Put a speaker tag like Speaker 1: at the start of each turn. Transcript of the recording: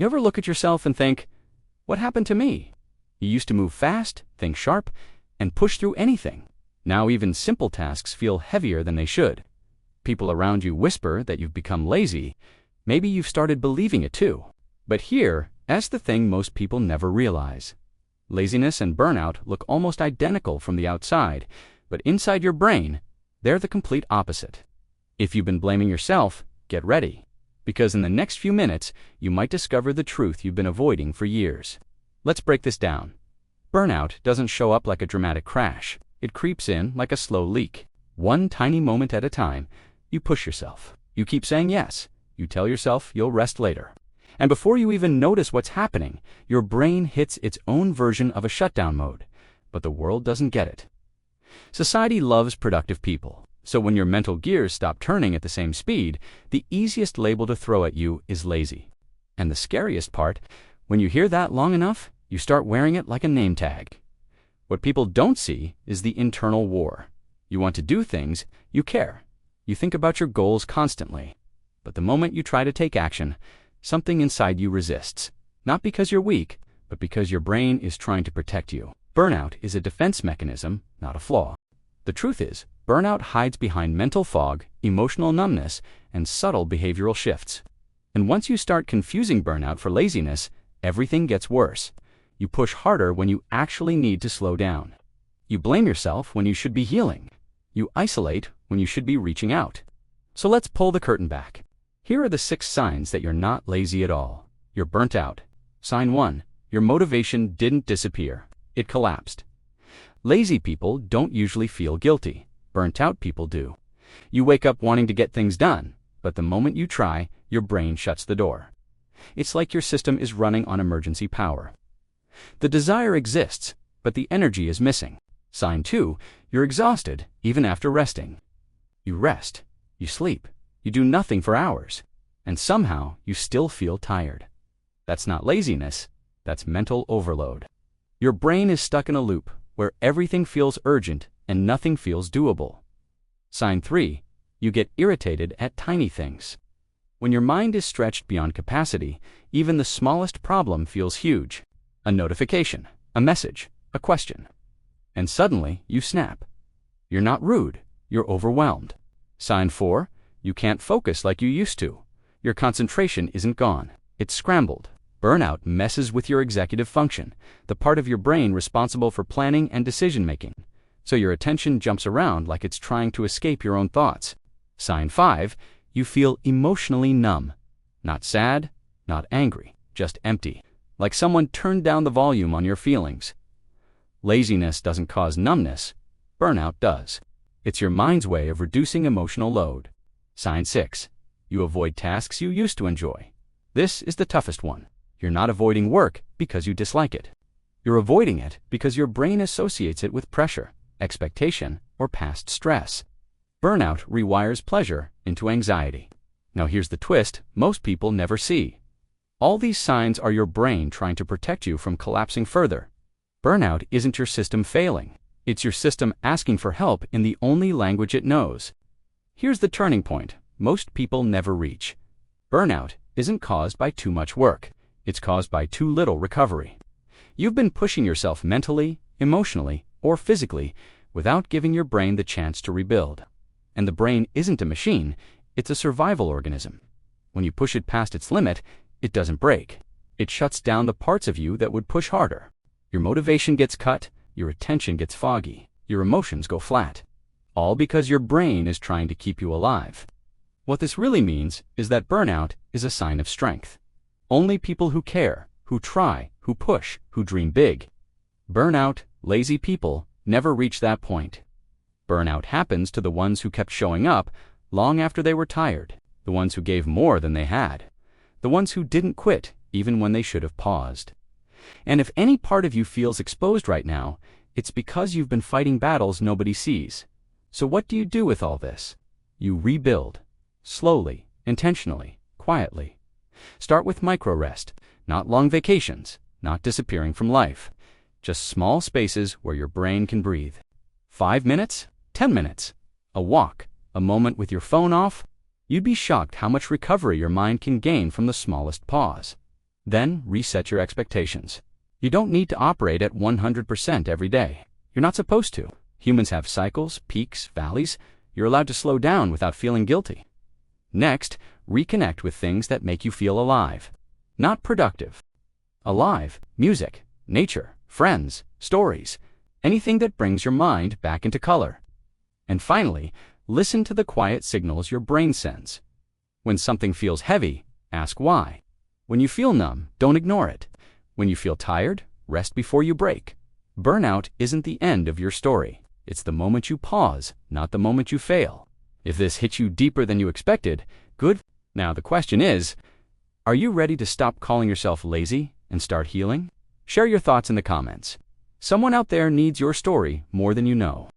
Speaker 1: You ever look at yourself and think, what happened to me? You used to move fast, think sharp, and push through anything. Now even simple tasks feel heavier than they should. People around you whisper that you've become lazy. Maybe you've started believing it too. But here's the thing most people never realize. Laziness and burnout look almost identical from the outside, but inside your brain, they're the complete opposite. If you've been blaming yourself, get ready. Because in the next few minutes, you might discover the truth you've been avoiding for years. Let's break this down. Burnout doesn't show up like a dramatic crash. It creeps in like a slow leak. One tiny moment at a time, you push yourself. You keep saying yes. You tell yourself you'll rest later. And before you even notice what's happening, your brain hits its own version of a shutdown mode. But the world doesn't get it. Society loves productive people. So when your mental gears stop turning at the same speed, the easiest label to throw at you is lazy. And the scariest part, when you hear that long enough, you start wearing it like a name tag. What people don't see is the internal war. You want to do things, you care. You think about your goals constantly. But the moment you try to take action, something inside you resists. Not because you're weak, but because your brain is trying to protect you. Burnout is a defense mechanism, not a flaw. The truth is, burnout hides behind mental fog, emotional numbness, and subtle behavioral shifts. And once you start confusing burnout for laziness, everything gets worse. You push harder when you actually need to slow down. You blame yourself when you should be healing. You isolate when you should be reaching out. So let's pull the curtain back. Here are the 6 signs that you're not lazy at all. You're burnt out. Sign 1. Your motivation didn't disappear. It collapsed. Lazy people don't usually feel guilty. Burnt out people do. You wake up wanting to get things done, but the moment you try, your brain shuts the door. It's like your system is running on emergency power. The desire exists, but the energy is missing. Sign 2. You're exhausted, even after resting. You rest. You sleep. You do nothing for hours. And somehow, you still feel tired. That's not laziness. That's mental overload. Your brain is stuck in a loop where everything feels urgent and nothing feels doable. Sign 3. You get irritated at tiny things. When your mind is stretched beyond capacity, even the smallest problem feels huge. A notification, a message, a question. And suddenly, you snap. You're not rude. You're overwhelmed. Sign 4. You can't focus like you used to. Your concentration isn't gone. It's scrambled. Burnout messes with your executive function, the part of your brain responsible for planning and decision-making. So your attention jumps around like it's trying to escape your own thoughts. Sign 5. You feel emotionally numb. Not sad, not angry, just empty. Like someone turned down the volume on your feelings. Laziness doesn't cause numbness. Burnout does. It's your mind's way of reducing emotional load. Sign 6. You avoid tasks you used to enjoy. This is the toughest one. You're not avoiding work because you dislike it. You're avoiding it because your brain associates it with pressure, expectation, or past stress. Burnout rewires pleasure into anxiety. Now here's the twist most people never see. All these signs are your brain trying to protect you from collapsing further. Burnout isn't your system failing. It's your system asking for help in the only language it knows. Here's the turning point most people never reach. Burnout isn't caused by too much work. It's caused by too little recovery. You've been pushing yourself mentally, emotionally, or physically without giving your brain the chance to rebuild. And the brain isn't a machine, it's a survival organism. When you push it past its limit, it doesn't break. It shuts down the parts of you that would push harder. Your motivation gets cut, your attention gets foggy, your emotions go flat. All because your brain is trying to keep you alive. What this really means is that burnout is a sign of strength. Only people who care, who try, who push, who dream big. Burnout, lazy people, never reach that point. Burnout happens to the ones who kept showing up long after they were tired, the ones who gave more than they had, the ones who didn't quit even when they should have paused. And if any part of you feels exposed right now, it's because you've been fighting battles nobody sees. So what do you do with all this? You rebuild. Slowly, intentionally, quietly. Start with micro-rest, not long vacations, not disappearing from life. Just small spaces where your brain can breathe. 5 minutes? 10 minutes? A walk? A moment with your phone off? You'd be shocked how much recovery your mind can gain from the smallest pause. Then reset your expectations. You don't need to operate at 100% every day. You're not supposed to. Humans have cycles, peaks, valleys. You're allowed to slow down without feeling guilty. Next, reconnect with things that make you feel alive, not productive. Alive, music, nature, friends, stories, anything that brings your mind back into color. And finally, listen to the quiet signals your brain sends. When something feels heavy, ask why. When you feel numb, don't ignore it. When you feel tired, rest before you break. Burnout isn't the end of your story. It's the moment you pause, not the moment you fail. If this hit you deeper than you expected, good. Now the question is, are you ready to stop calling yourself lazy and start healing? Share your thoughts in the comments. Someone out there needs your story more than you know.